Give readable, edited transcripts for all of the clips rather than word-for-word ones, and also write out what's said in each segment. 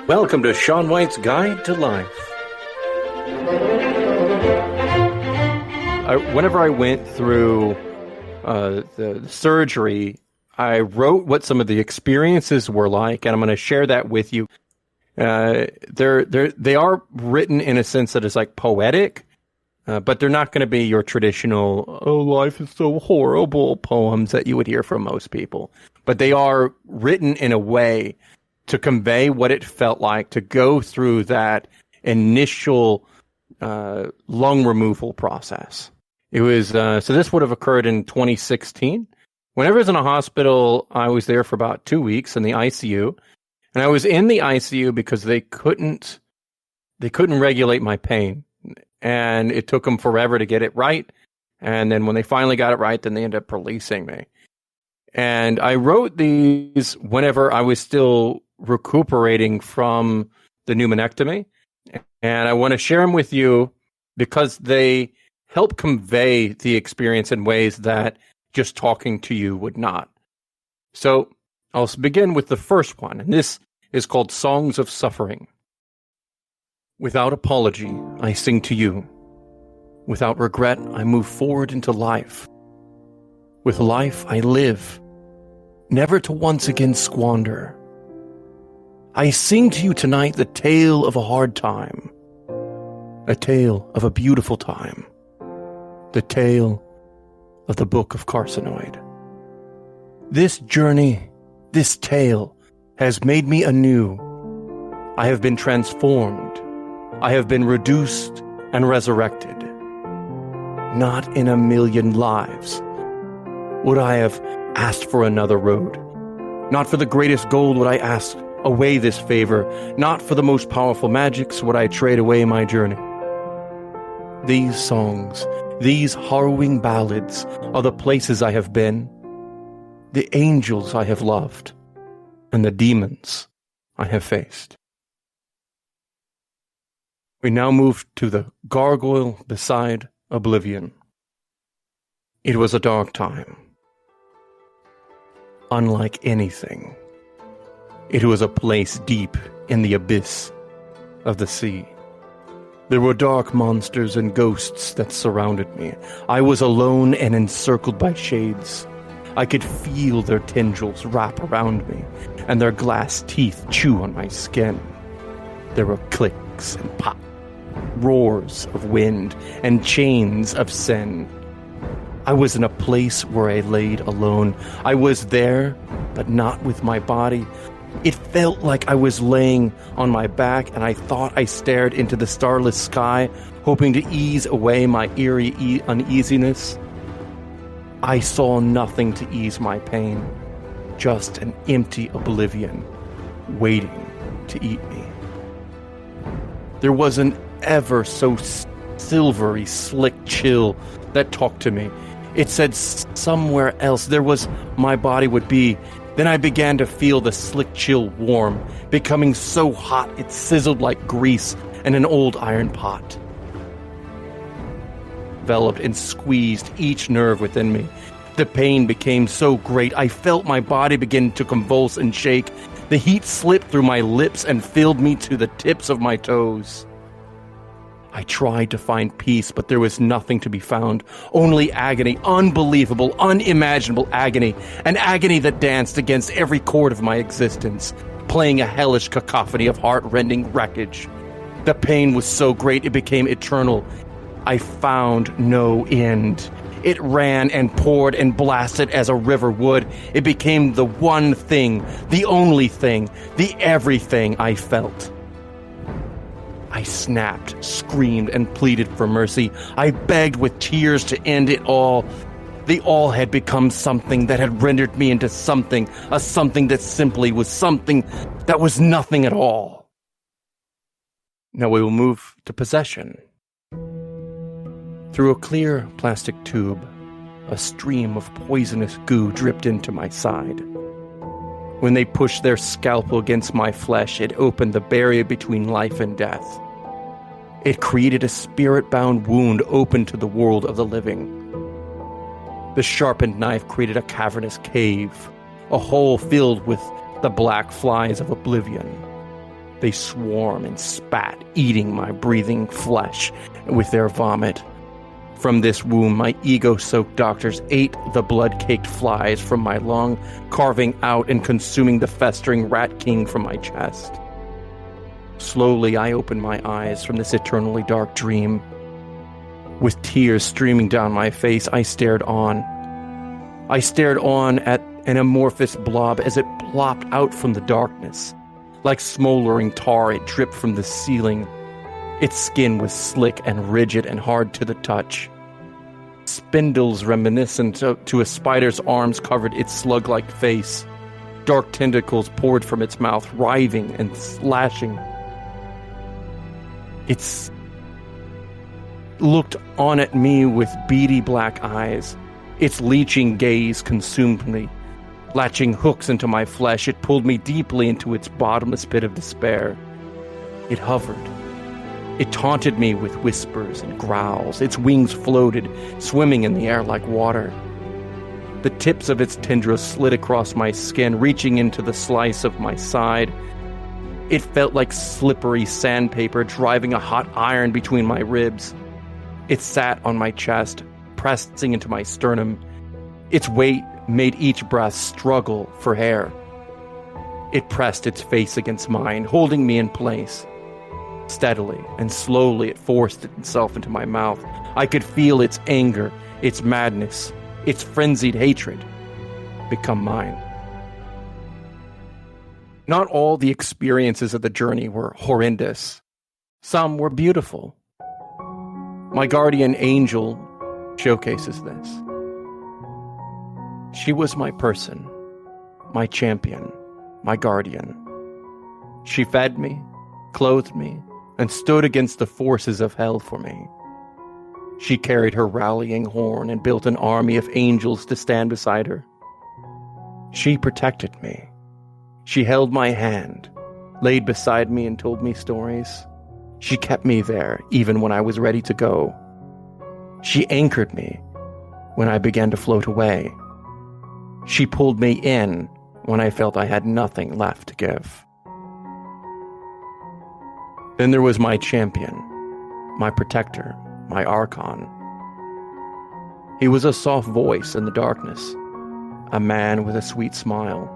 Welcome to Shawn White's Guide to Life. Whenever I went through the surgery, I wrote what some of the experiences were like, and I'm going to share that with you. They are written in a sense that is like poetic, but they're not going to be your traditional, oh, life is so horrible poems that you would hear from most people. But they are written in a way to convey what it felt like to go through that initial lung removal process. It was so this would have occurred in 2016. Whenever I was in a hospital, I was there for about 2 weeks in the ICU, and I was in the ICU because they couldn't regulate my pain, and it took them forever to get it right. And then when they finally got it right, then they ended up releasing me. And I wrote these whenever I was still recuperating from the pneumonectomy, and I want to share them with you because they help convey the experience in ways that just talking to you would not. So I'll begin with the first one, and this is called Songs of Suffering. Without apology, I sing to you. Without regret, I move forward into life. With life, I live, never to once again squander. I sing to you tonight the tale of a hard time, a tale of a beautiful time, the tale of the Book of Carcinoid. This journey, this tale, has made me anew. I have been transformed. I have been reduced and resurrected. Not in a million lives would I have asked for another road. Not for the greatest gold would I ask away this favor. Not for the most powerful magics would I trade away my journey. These songs, these harrowing ballads are the places I have been, the angels I have loved, and the demons I have faced. We now move to the gargoyle beside oblivion. It was a dark time. Unlike anything. It was a place deep in the abyss of the sea. There were dark monsters and ghosts that surrounded me. I was alone and encircled by shades. I could feel their tendrils wrap around me, and their glass teeth chew on my skin. There were clicks and pop, roars of wind, and chains of sin. I was in a place where I laid alone. I was there, but not with my body. It felt like I was laying on my back, and I thought I stared into the starless sky, hoping to ease away my eerie uneasiness. I saw nothing to ease my pain, just an empty oblivion waiting to eat me. There was an ever so silvery, slick chill that talked to me. It said somewhere else there was my body would be. Then I began to feel the slick chill warm, becoming so hot it sizzled like grease in an old iron pot. Enveloped and squeezed each nerve within me. The pain became so great, I felt my body begin to convulse and shake. The heat slipped through my lips and filled me to the tips of my toes. I tried to find peace, but there was nothing to be found. Only agony, unbelievable, unimaginable agony. An agony that danced against every chord of my existence, playing a hellish cacophony of heart-rending wreckage. The pain was so great it became eternal. I found no end. It ran and poured and blasted as a river would. It became the one thing, the only thing, the everything I felt. I snapped, screamed, and pleaded for mercy. I begged with tears to end it all. The all had become something that had rendered me into something, a something that simply was something that was nothing at all. Now we will move to possession. Through a clear plastic tube, a stream of poisonous goo dripped into my side. When they pushed their scalpel against my flesh, it opened the barrier between life and death. It created a spirit-bound wound open to the world of the living. The sharpened knife created a cavernous cave, a hole filled with the black flies of oblivion. They swarm and spat, eating my breathing flesh with their vomit. From this womb, my ego-soaked doctors ate the blood-caked flies from my lung, carving out and consuming the festering rat king from my chest. Slowly, I opened my eyes from this eternally dark dream. With tears streaming down my face, I stared on. I stared on at an amorphous blob as it plopped out from the darkness. Like smoldering tar, it dripped from the ceiling. Its skin was slick and rigid and hard to the touch. Spindles reminiscent to a spider's arms covered its slug-like face. Dark tentacles poured from its mouth, writhing and slashing. It looked on at me with beady black eyes. Its leeching gaze consumed me. Latching hooks into my flesh, it pulled me deeply into its bottomless pit of despair. It hovered. It taunted me with whispers and growls. Its wings floated, swimming in the air like water. The tips of its tendrils slid across my skin, reaching into the slice of my side. It felt like slippery sandpaper driving a hot iron between my ribs. It sat on my chest, pressing into my sternum. Its weight made each breath struggle for air. It pressed its face against mine, holding me in place. Steadily and slowly it forced itself into my mouth. I could feel its anger, its madness, its frenzied hatred become mine. Not all the experiences of the journey were horrendous. Some were beautiful. My guardian angel showcases this. She was my person, my champion, my guardian. She fed me, clothed me, and stood against the forces of hell for me. She carried her rallying horn and built an army of angels to stand beside her. She protected me. She held my hand, laid beside me and told me stories. She kept me there even when I was ready to go. She anchored me when I began to float away. She pulled me in when I felt I had nothing left to give. Then there was my champion, my protector, my Archon. He was a soft voice in the darkness, a man with a sweet smile.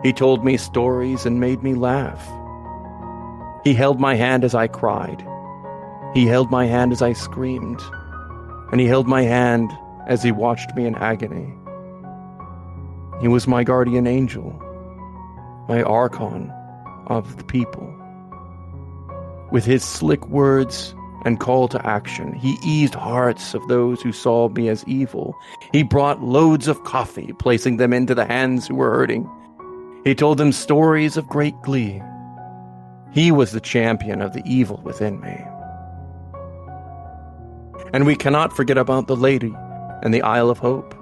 He told me stories and made me laugh. He held my hand as I cried. He held my hand as I screamed. And he held my hand as he watched me in agony. He was my guardian angel, my Archon of the people. With his slick words and call to action, he eased hearts of those who saw me as evil. He brought loads of coffee, placing them into the hands who were hurting. He told them stories of great glee. He was the champion of the evil within me. And we cannot forget about the lady and the Isle of Hope.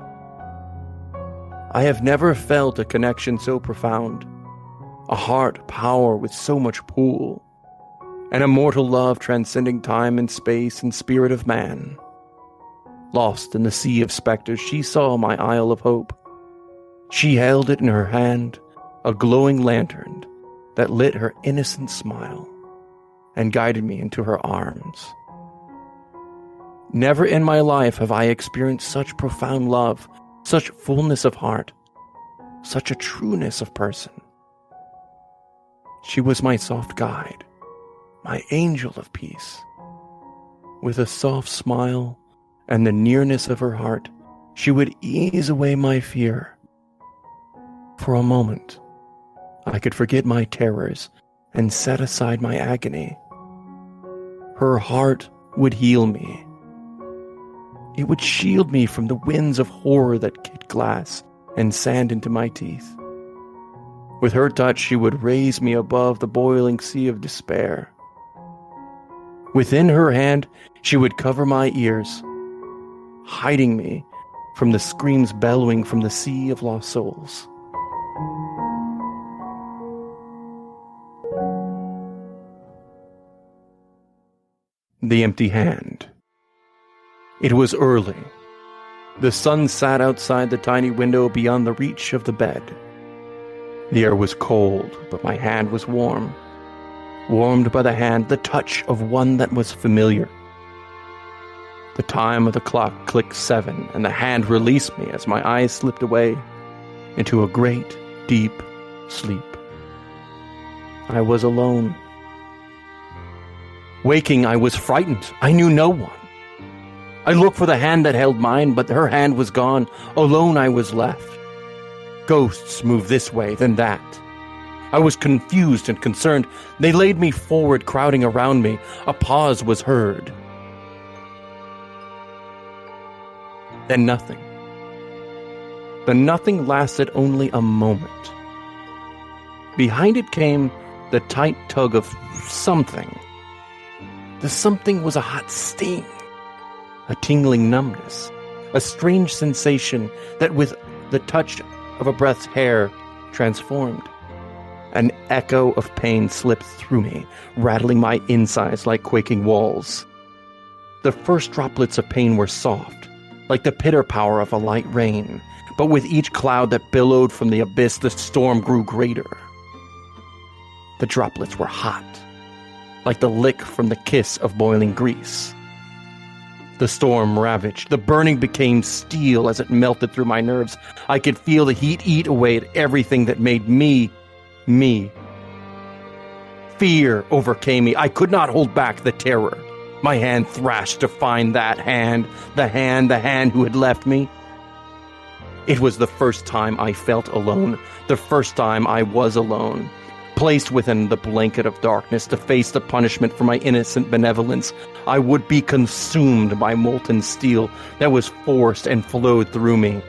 I have never felt a connection so profound, a heart power with so much pull, an immortal love transcending time and space and spirit of man. Lost in the sea of specters, she saw my Isle of Hope. She held it in her hand, a glowing lantern that lit her innocent smile and guided me into her arms. Never in my life have I experienced such profound love, such fullness of heart, such a trueness of person. She was my soft guide, my angel of peace. With a soft smile and the nearness of her heart, she would ease away my fear. For a moment, I could forget my terrors and set aside my agony. Her heart would heal me. It would shield me from the winds of horror that kicked glass and sand into my teeth. With her touch, she would raise me above the boiling sea of despair. Within her hand, she would cover my ears, hiding me from the screams bellowing from the sea of lost souls. The empty hand. It was early. The sun sat outside the tiny window beyond the reach of the bed. The air was cold, but my hand was warm. warmed by the hand, the touch of one that was familiar. The time of the clock clicked 7, and the hand released me as my eyes slipped away into a great, deep sleep. I was alone. Waking, I was frightened. I knew no one. I looked for the hand that held mine, but her hand was gone. Alone I was left. Ghosts moved this way, then that. I was confused and concerned. They laid me forward, crowding around me. A pause was heard. Then nothing. The nothing lasted only a moment. Behind it came the tight tug of something. The something was a hot sting, a tingling numbness, a strange sensation that with the touch of a breath's hair transformed. An echo of pain slipped through me, rattling my insides like quaking walls. The first droplets of pain were soft, like the pitter-power of a light rain, but with each cloud that billowed from the abyss, the storm grew greater. The droplets were hot, like the lick from the kiss of boiling grease. The storm ravaged. The burning became steel as it melted through my nerves. I could feel the heat eat away at everything that made me, me. Fear overcame me. I could not hold back the terror. My hand thrashed to find that hand, the hand who had left me. It was the first time I felt alone, the first time I was alone. Placed within the blanket of darkness to face the punishment for my innocent benevolence, I would be consumed by molten steel that was forced and flowed through me.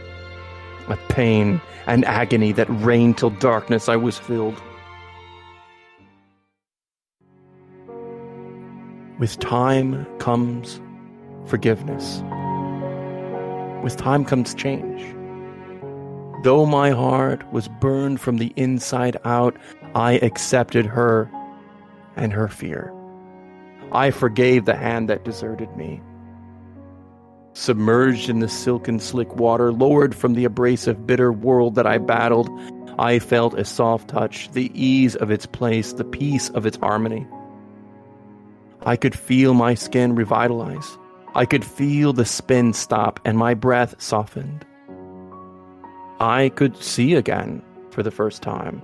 A pain and agony that reigned till darkness I was filled. With time comes forgiveness. With time comes change. Though my heart was burned from the inside out, I accepted her and her fear. I forgave the hand that deserted me. Submerged in the silken slick water, lowered from the abrasive bitter world that I battled, I felt a soft touch, the ease of its place, the peace of its harmony. I could feel my skin revitalize. I could feel the spin stop and my breath softened. I could see again for the first time.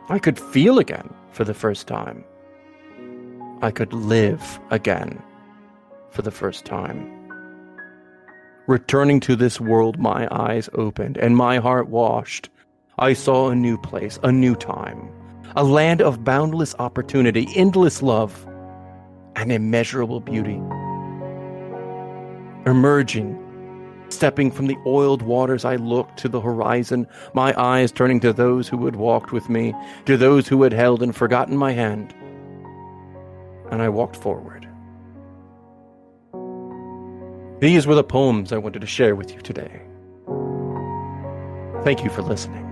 I could feel again for the first time. I could live again for the first time. Returning to this world, my eyes opened and my heart washed. I saw a new place, a new time, a land of boundless opportunity, endless love, and immeasurable beauty. Emerging, stepping from the oiled waters, I looked to the horizon, my eyes turning to those who had walked with me, to those who had held and forgotten my hand. And I walked forward. These were the poems I wanted to share with you today. Thank you for listening.